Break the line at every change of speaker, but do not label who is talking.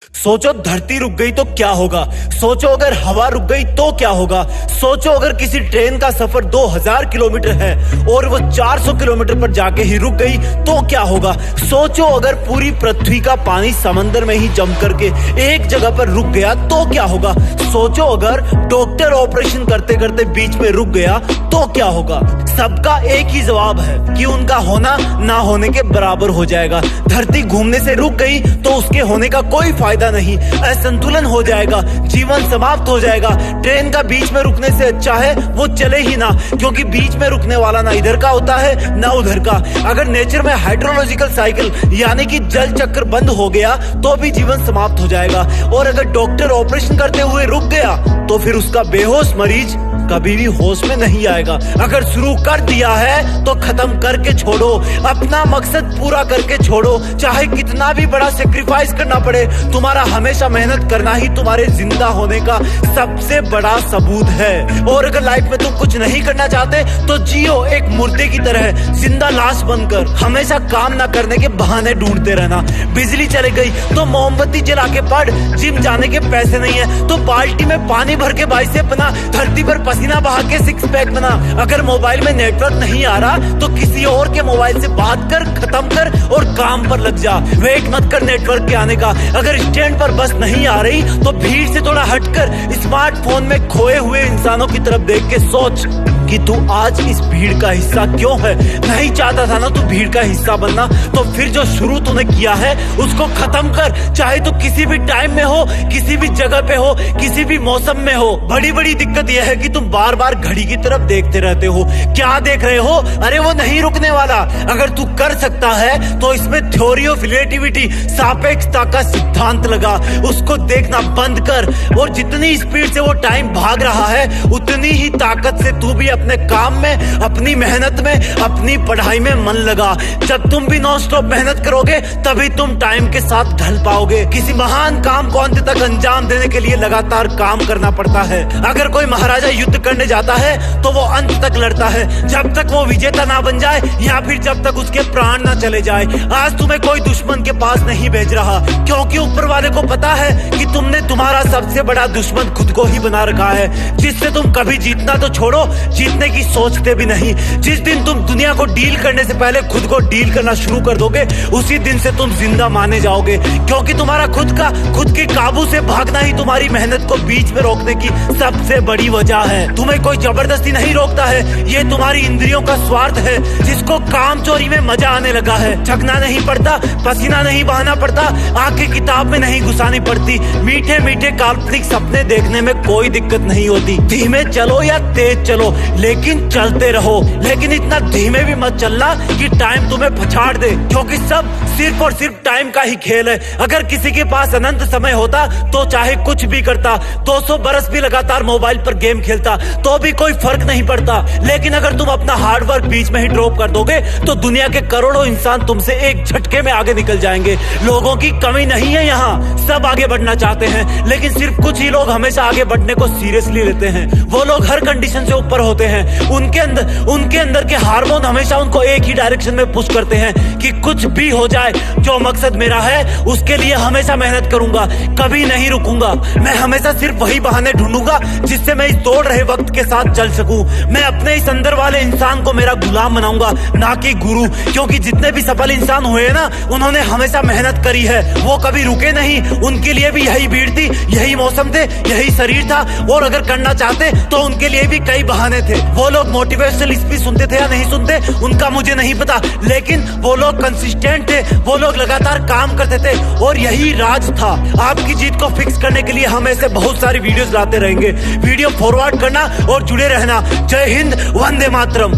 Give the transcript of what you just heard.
सोचो धरती रुक गई तो क्या होगा। सोचो अगर हवा रुक गई तो क्या होगा। सोचो अगर किसी ट्रेन का सफर 2000 किलोमीटर है और वो 400 किलोमीटर पर जाके ही रुक गई तो क्या होगा। सोचो अगर पूरी पृथ्वी का पानी समंदर में ही जम करके एक जगह पर रुक गया तो क्या होगा। सोचो अगर डॉक्टर ऑपरेशन करते करते बीच में रुक गया तो क्या होगा। सबका एक ही जवाब है कि उनका होना ना होने के बराबर हो जाएगा। धरती घूमने से रुक गई तो उसके होने का कोई फायदा नहीं, असंतुलन हो जाएगा, जीवन समाप्त हो जाएगा। ट्रेन का बीच में रुकने से अच्छा है वो चले ही ना, क्योंकि बीच में रुकने वाला ना इधर का होता है ना उधर का। अगर नेचर में हाइड्रोलॉजिकल साइकिल यानी कि जल चक्र बंद हो गया तो भी जीवन समाप्त हो जाएगा। और अगर डॉक्टर ऑपरेशन करते हुए रुक गया तो फिर उसका बेहोश मरीज कभी भी होश में नहीं आएगा। अगर शुरू कर दिया है तो खत्म करके छोड़ो, अपना मकसद पूरा करके छोड़ो, चाहे कितना भी बड़ा सेक्रीफाइस करना पड़े। तुम्हारा हमेशा मेहनत करना ही तुम्हारे जिंदा होने का सबसे बड़ा सबूत है। और अगर लाइफ में तुम कुछ नहीं करना चाहते तो जियो एक मुर्दे की तरह, जिंदा लाश बनकर। हमेशा काम ना करने के बहाने ढूंढते रहना। बिजली चली गई तो मोमबत्ती जला के पढ़, जिम जाने के पैसे नहीं है तो बाल्टी में पानी भर के बाइसेप बना, धरती पर पसीना बहा के सिक्स पैक बना। अगर मोबाइल में नेटवर्क नहीं आ रहा तो किसी और के मोबाइल से बात कर, खत्म कर और काम पर लग जा। वेट मत कर नेटवर्क के आने का। अगर स्टैंड पर बस नहीं आ रही तो भीड़ से थोड़ा हटकर स्मार्टफोन में खोए हुए इंसानों की तरफ देख के सोच कि तू आज इस भीड़ का हिस्सा क्यों है। नहीं चाहता था ना तू भीड़ का हिस्सा बनना, तो फिर जो शुरू तूने किया है उसको खत्म कर। चाहे तू किसी भी टाइम में हो, किसी भी जगह पे हो, किसी भी मौसम में हो। बड़ी बड़ी दिक्कत यह है कि तुम बार बार घड़ी की तरफ देखते रहते हो। क्या देख रहे हो? अरे वो नहीं रुकने वाला। अगर तू कर सकता है तो इसमें थ्योरी ऑफ रिलेटिविटी, सापेक्षता का सिद्धांत लगा, उसको देखना बंद कर। और जितनी स्पीड से वो टाइम भाग रहा है उतनी ही ताकत से तू भी अपने काम में, अपनी मेहनत में, अपनी पढ़ाई में मन लगा। जब तुम भी नॉन स्टॉप मेहनत करोगे तभी तुम टाइम के साथ ढल पाओगे। किसी महान काम को अंत तक अंजाम देने के लिए लगातार काम करना पड़ता है। अगर कोई महाराजा युद्ध करने जाता है तो वो अंत तक लड़ता है, जब तक वो विजेता ना बन जाए या फिर जब तक उसके प्राण ना चले जाए। आज तुम्हें कोई दुश्मन के पास नहीं भेज रहा, क्योंकि ऊपर वाले को पता है कि तुमने तुम्हारा सबसे बड़ा दुश्मन खुद को ही बना रखा है, जिससे तुम कभी जीतना तो छोड़ो, जीतने की सोचते भी नहीं। जिस दिन तुम दुनिया को डील करने से पहले खुद को डील करना शुरू कर दोगे उसी दिन से तुम जिंदा माने जाओगे, क्योंकि तुम्हारा खुद के काबू से भागना ही तुम्हारी मेहनत को बीच में रोकने की सबसे बड़ी वजह है। तुम्हें कोई जबरदस्ती नहीं रोकता है, ये तुम्हारी इंद्रियों का स्वार्थ है, जिसको काम चोरी में मजा आने लगा है। थकना नहीं पड़ता, पसीना नहीं बहाना पड़ता, आंखें किताब में नहीं घुसानी पड़ती, मीठे मीठे काल्पनिक सपने देखने में कोई दिक्कत नहीं होती। धीमे चलो या तेज चलो लेकिन चलते रहो, लेकिन इतना धीमे भी मत चलना कि टाइम तुम्हें पछाड़ दे, क्योंकि सब सिर्फ और सिर्फ टाइम का ही खेल है। अगर किसी के पास अनंत समय होता तो चाहे कुछ भी करता, 200 बरस भी लगातार मोबाइल पर गेम खेलता तो भी कोई फर्क नहीं पड़ता। लेकिन अगर तुम अपना हार्डवर्क बीच में ही ड्रॉप कर दोगे तो दुनिया के करोड़ों इंसान तुमसे एक झटके में आगे निकल जाएंगे। लोगों की कमी नहीं है यहाँ, सब आगे बढ़ना चाहते हैं, लेकिन सिर्फ कुछ ही लोग हमेशा आगे बढ़ने को सीरियसली लेते हैं। वो लोग हर कंडीशन से ऊपर होते हैं, उनके अंदर के हार्मोन हमेशा उनको एक ही डायरेक्शन में पुश करते हैं कि कुछ भी हो जाए, जो मकसद मेरा है उसके लिए हमेशा मेहनत करूंगा, कभी नहीं रुकूंगा। मैं हमेशा सिर्फ वही बहाने ढूंढूंगा जिससे मैं इस दौड़ रहे वक्त के साथ चल सकूं। मैं अपने इस अंदर वाले इंसान को मेरा गुलाम बनाऊंगा, ना कि गुरु, क्योंकि जितने भी सफल इंसान हुए ना उन्होंने हमेशा मेहनत करी है, वो कभी रुके नहीं। उनके लिए भी यही भीड़ थी, यही मौसम थे, यही शरीर था, और अगर करना चाहते तो उनके लिए भी कई बहाने थे। वो लोग मोटिवेशनल स्पीच सुनते थे या नहीं सुनते उनका मुझे नहीं पता, लेकिन वो लोग कंसिस्टेंट थे, वो लोग लगातार काम करते थे, और यही राज था। आपकी जीत को फिक्स करने के लिए हम ऐसे बहुत सारी वीडियोस लाते रहेंगे। वीडियो फॉरवर्ड करना और जुड़े रहना। जय हिंद, वंदे मातरम।